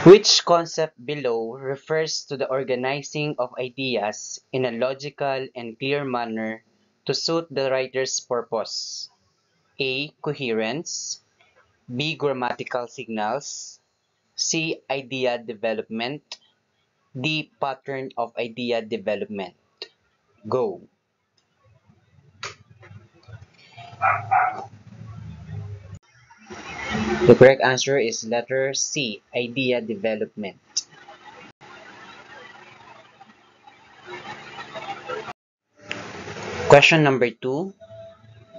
Which concept below refers to the organizing of ideas in a logical and clear manner to suit the writer's purpose? A. Coherence. B. Grammatical signals. C. Idea development. D. Pattern of idea development. Go. The correct answer is letter C. Idea development. Question number 2.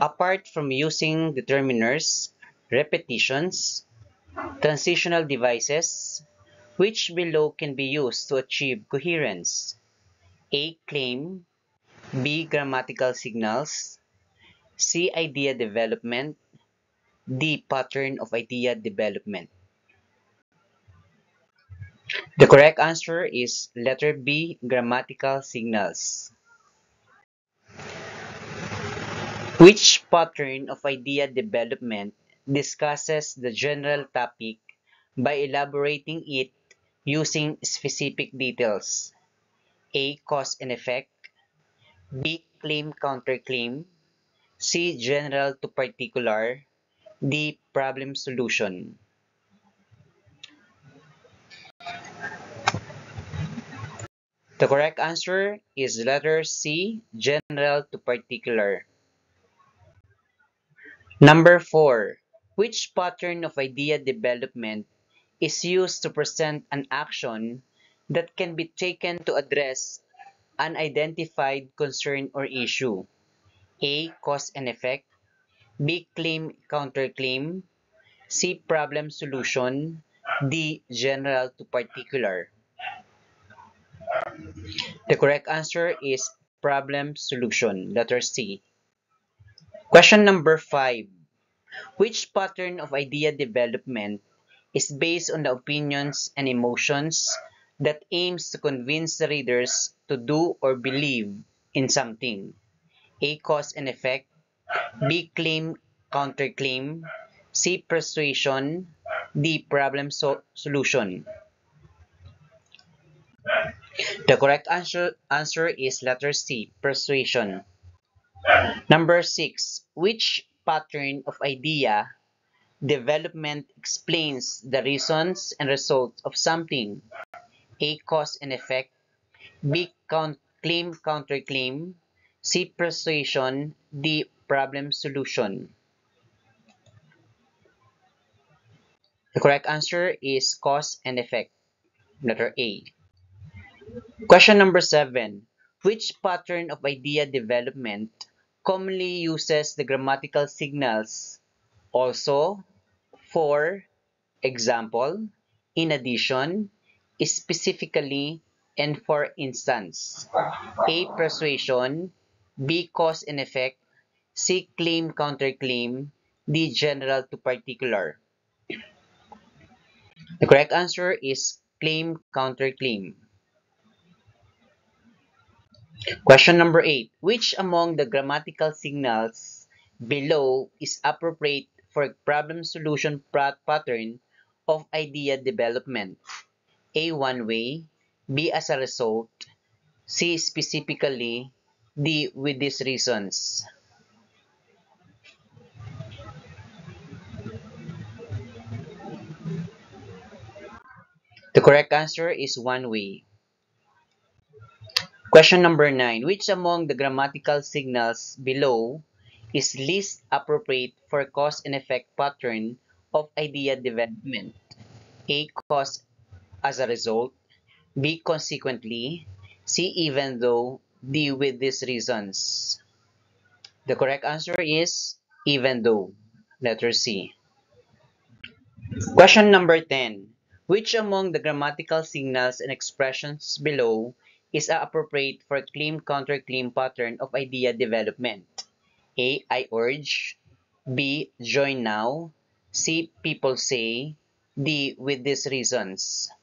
Apart from using determiners, repetitions, transitional devices, which below can be used to achieve coherence? A. Claim. B. Grammatical signals. C. Idea development. D. Pattern of idea development. The correct answer is letter B. Grammatical signals. Which pattern of idea development discusses the general topic by elaborating it using specific details? A. Cause and effect. B. Claim counterclaim. C. General to particular. D. Problem solution. The correct answer is letter C. General to particular. Number 4. Which pattern of idea development is used to present an action that can be taken to address an identified concern or issue? A. Cause and effect. B. Claim counterclaim. C. Problem solution. D. General to particular. The correct answer is problem solution, letter C. Question number 5. Which pattern of idea development is based on the opinions and emotions that aims to convince the readers to do or believe in something? A. Cause and effect. B. Claim counterclaim. C. Persuasion. D. Problem solution. The correct answer is letter C. Persuasion. Number 6. Which pattern of idea development explains the reasons and results of something? A. Cause and effect. B. Claim counterclaim. C. Persuasion. D. Problem solution. The correct answer is cause and effect. Letter A. Question number 7. Which pattern of idea development commonly uses the grammatical signals also, for, example, in addition, specifically, and for instance? A. Persuasion. B. Cause and effect. C. Claim counterclaim. D. General to particular. The correct answer is claim counterclaim. Question number 8. Which among the grammatical signals below is appropriate for problem solution pattern of idea development? A. One way. B. As a result. C. Specifically. D. With these reasons. The correct answer is one way. Question number 9. Which among the grammatical signals below is least appropriate for cause and effect pattern of idea development? A. Cause as a result. B. Consequently. C. Even though. D. With these reasons. The correct answer is even though. Letter C. Question number 10. Which among the grammatical signals and expressions below is appropriate for claim counterclaim pattern of idea development? A. I urge. B. Join now. C. People say. D. With these reasons.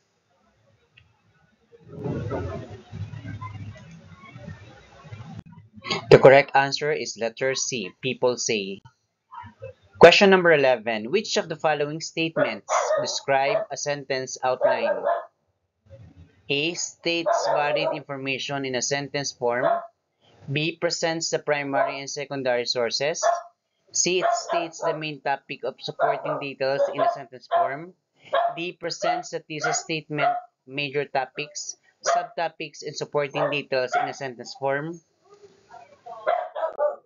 The correct answer is letter C. People say. Question number 11. Which of the following statements describe a sentence outline? A. States varied information in a sentence form. B. Presents the primary and secondary sources. C. It states the main topic of supporting details in a sentence form. D. Presents the thesis statement, major topics, subtopics, and supporting details in a sentence form.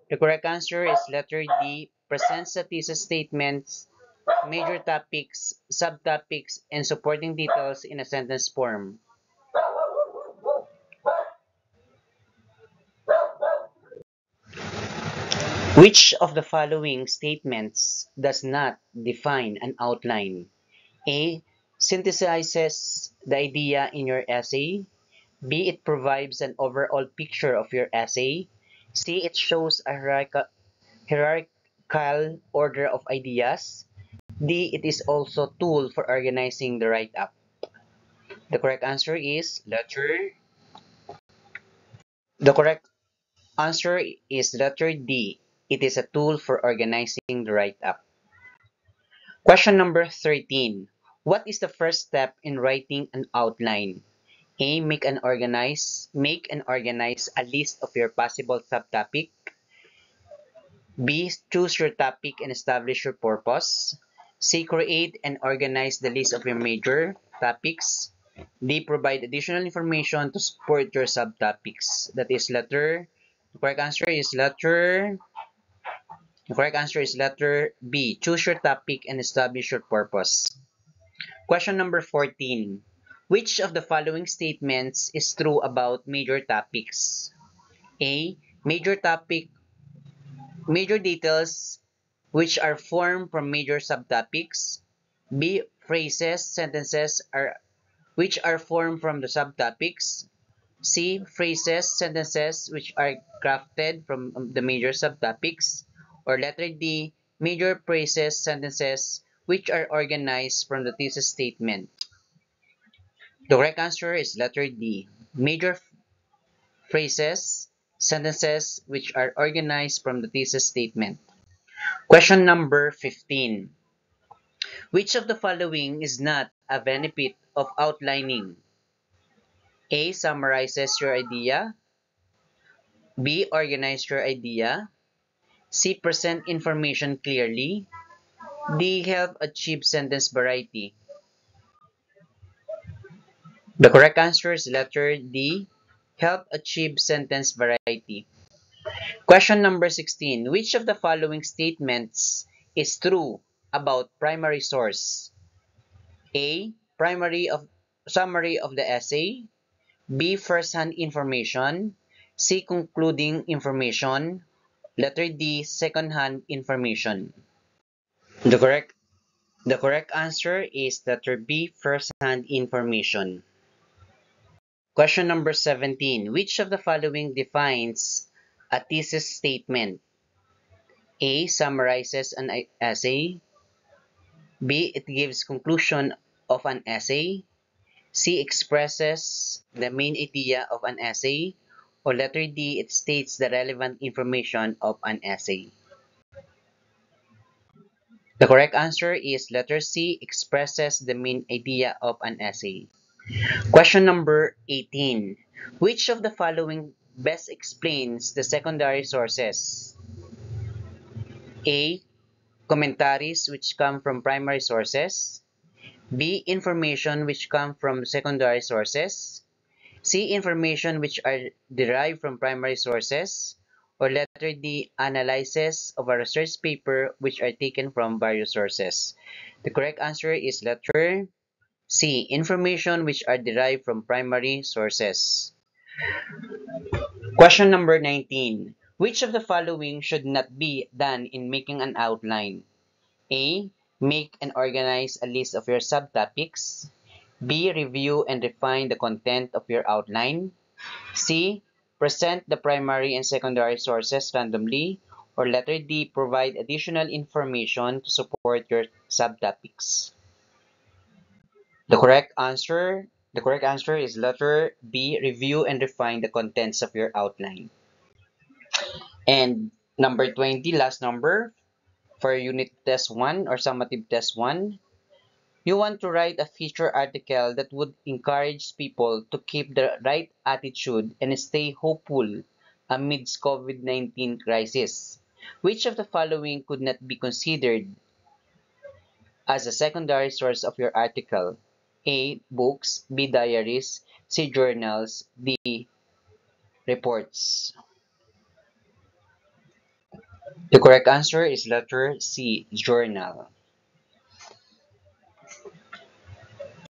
The correct answer is letter D. Presents the thesis statements, major topics, subtopics, and supporting details in a sentence form. Which of the following statements does not define an outline? A. Synthesizes the idea in your essay. B. It provides an overall picture of your essay. C. It shows a hierarchical order of ideas. D. It is also a tool for organizing the write-up. The correct answer is letter. The correct answer is letter D. It is a tool for organizing the write-up. Question number 13. What is the first step in writing an outline? A. Make and organize a list of your possible subtopic. B. Choose your topic and establish your purpose. C. Create and organize the list of your major topics. D. Provide additional information to support your subtopics. That is letter. The correct answer is letter. The correct answer is letter B. Choose your topic and establish your purpose. Question number 14. Which of the following statements is true about major topics? A. Major details which are formed from major subtopics. B. Sentences which are formed from the subtopics. C. Sentences which are crafted from the major subtopics. Or letter D. Major sentences which are organized from the thesis statement. The correct answer is letter D. Major sentences which are organized from the thesis statement. Question number 15. Which of the following is not a benefit of outlining? A. Summarizes your idea. B. Organize your idea. C. Present information clearly. D. Help achieve sentence variety. The correct answer is letter D. Help achieve sentence variety. Question number 16. Which of the following statements is true about primary source? A. Summary of the essay. B. First-hand information. C. Concluding information. Letter D. Second-hand information. The correct answer is letter B. First-hand information. Question number 17. Which of the following defines a thesis statement? A. Summarizes an essay. B. It gives conclusion of an essay. C. Expresses the main idea of an essay. Or letter D. It states the relevant information of an essay. The correct answer is letter C. Expresses the main idea of an essay. Question number 18. Which of the following best explains the secondary sources? A. Commentaries which come from primary sources. B. Information which come from secondary sources. C. Information which are derived from primary sources. Or letter D. Analysis of a research paper which are taken from various sources. The correct answer is letter C. Information which are derived from primary sources. Question number 19. Which of the following should not be done in making an outline? A. Make and organize a list of your subtopics. B. Review and refine the content of your outline. C. Present the primary and secondary sources randomly. Or letter D. Provide additional information to support your subtopics. The correct answer is letter B. Review and refine the contents of your outline. And number 20, last number. For unit test 1 or summative test 1, you want to write a feature article that would encourage people to keep the right attitude and stay hopeful amidst COVID-19 crisis. Which of the following could not be considered as a secondary source of your article? A. Books. B. Diaries. C. Journals. D. Reports. The correct answer is letter C. Journal.